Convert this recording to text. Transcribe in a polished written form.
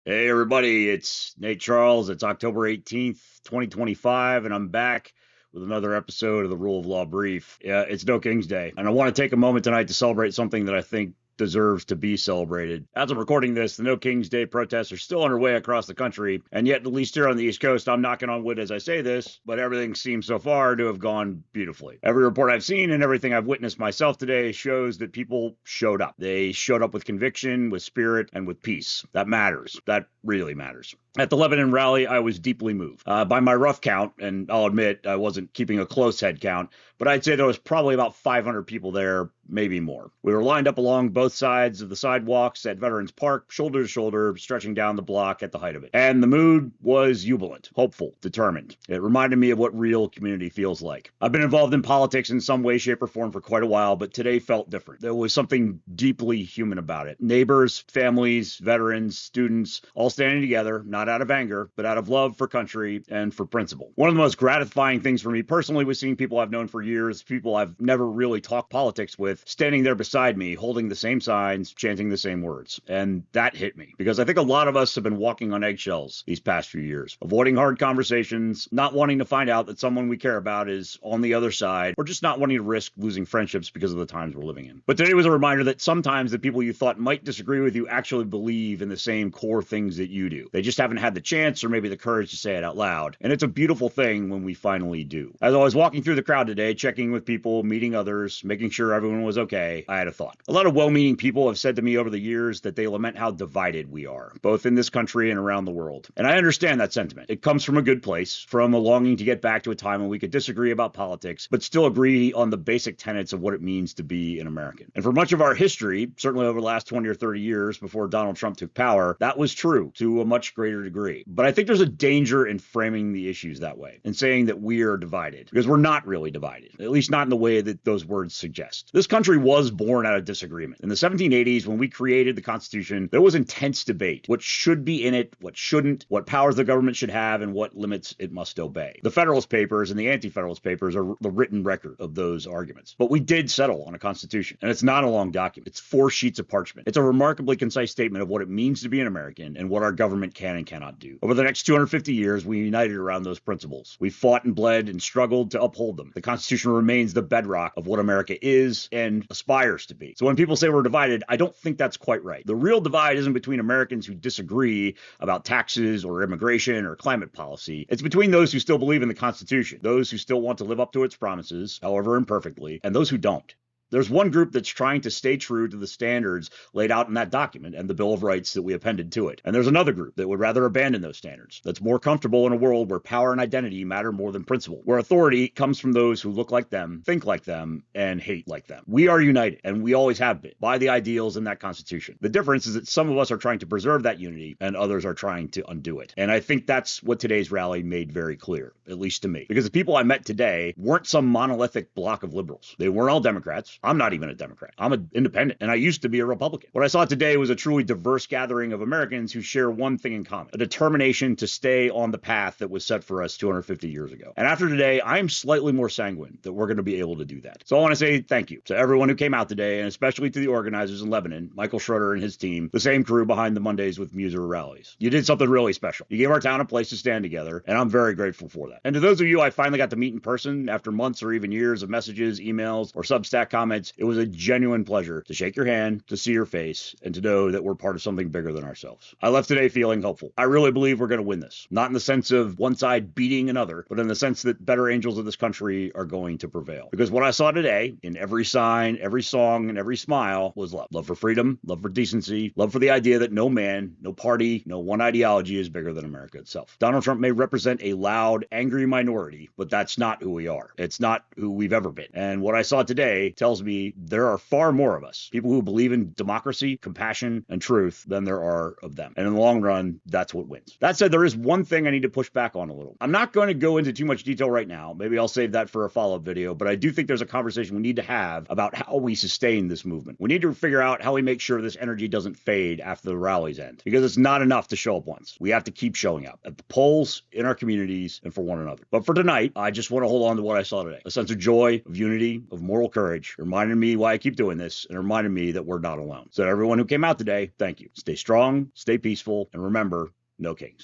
Hey, everybody, it's Nate Charles. It's October 18th, 2025, and I'm back with another episode of the Rule of Law Brief. Yeah, it's No King's Day, and I want to take a moment tonight to celebrate something that I think deserves to be celebrated. As I'm recording this, the No King's Day protests are still underway across the country, and yet, at least here on the East Coast, I'm knocking on wood as I say this, but everything seems so far to have gone beautifully. Every report I've seen and everything I've witnessed myself today shows that people showed up. They showed up with conviction, with spirit, and with peace. That matters. That really matters. At the Lebanon rally, I was deeply moved. By my rough count, and I'll admit I wasn't keeping a close head count, but I'd say there was probably about 500 people there, maybe more. We were lined up along both sides of the sidewalks at Veterans Park, shoulder to shoulder, stretching down the block at the height of it. And the mood was jubilant, hopeful, determined. It reminded me of what real community feels like. I've been involved in politics in some way, shape, or form for quite a while, but today felt different. There was something deeply human about it. Neighbors, families, veterans, students, all standing together, not out of anger, but out of love for country and for principle. One of the most gratifying things for me personally was seeing people I've known for years, people I've never really talked politics with, standing there beside me, holding the same signs, chanting the same words. And that hit me, because I think a lot of us have been walking on eggshells these past few years, avoiding hard conversations, not wanting to find out that someone we care about is on the other side, or just not wanting to risk losing friendships because of the times we're living in. But today was a reminder that sometimes the people you thought might disagree with you actually believe in the same core things that you do. They just haven't had the chance or maybe the courage to say it out loud. And it's a beautiful thing when we finally do. As I was walking through the crowd today, checking with people, meeting others, making sure everyone was okay, I had a thought. A lot of well-meaning people have said to me over the years that they lament how divided we are, both in this country and around the world. And I understand that sentiment. It comes from a good place, from a longing to get back to a time when we could disagree about politics, but still agree on the basic tenets of what it means to be an American. And for much of our history, certainly over the last 20 or 30 years before Donald Trump took power, that was true to a much greater degree. But I think there's a danger in framing the issues that way and saying that we are divided, because we're not really divided, at least not in the way that those words suggest. This country was born out of disagreement. In the 1780s, when we created the Constitution, there was intense debate. What should be in it, what shouldn't, what powers the government should have, and what limits it must obey. The Federalist Papers and the Anti-Federalist Papers are the written record of those arguments. But we did settle on a Constitution, and it's not a long document. It's 4 sheets of parchment. It's a remarkably concise statement of what it means to be an American and what our government can and cannot do. Over the next 250 years, we united around those principles. We fought and bled and struggled to uphold them. The Constitution remains the bedrock of what America is and aspires to be. So when people say we're divided, I don't think that's quite right. The real divide isn't between Americans who disagree about taxes or immigration or climate policy. It's between those who still believe in the Constitution, those who still want to live up to its promises, however imperfectly, and those who don't. There's one group that's trying to stay true to the standards laid out in that document and the Bill of Rights that we appended to it. And there's another group that would rather abandon those standards, that's more comfortable in a world where power and identity matter more than principle, where authority comes from those who look like them, think like them, and hate like them. We are united, and we always have been, by the ideals in that Constitution. The difference is that some of us are trying to preserve that unity, and others are trying to undo it. And I think that's what today's rally made very clear, at least to me. Because the people I met today weren't some monolithic block of liberals. They weren't all Democrats. I'm not even a Democrat. I'm an independent, and I used to be a Republican. What I saw today was a truly diverse gathering of Americans who share one thing in common: a determination to stay on the path that was set for us 250 years ago. And after today, I'm slightly more sanguine that we're going to be able to do that. So I want to say thank you to everyone who came out today, and especially to the organizers in Lebanon, Michael Schroeder and his team, the same crew behind the Mondays with Muser rallies. You did something really special. You gave our town a place to stand together, and I'm very grateful for that. And to those of you I finally got to meet in person after months or even years of messages, emails, or Substack comments, it was a genuine pleasure to shake your hand, to see your face, and to know that we're part of something bigger than ourselves. I left today feeling hopeful. I really believe we're going to win this. Not in the sense of one side beating another, but in the sense that better angels of this country are going to prevail. Because what I saw today, in every sign, every song, and every smile, was love. Love for freedom, love for decency, love for the idea that no man, no party, no one ideology is bigger than America itself. Donald Trump may represent a loud, angry minority, but that's not who we are. It's not who we've ever been. And what I saw today tells me there are far more of us, people who believe in democracy, compassion, and truth, than there are of them. And in the long run, that's what wins. That said, there is one thing I need to push back on a little. I'm not going to go into too much detail right now. Maybe I'll save that for a follow-up video, but I do think there's a conversation we need to have about how we sustain this movement. We need to figure out how we make sure this energy doesn't fade after the rallies end, because it's not enough to show up once. We have to keep showing up at the polls, in our communities, and for one another. But for tonight, I just want to hold on to what I saw today: a sense of joy, of unity, of moral courage, reminded me why I keep doing this, and reminded me that we're not alone. So to everyone who came out today, thank you. Stay strong, stay peaceful, and remember, no kings.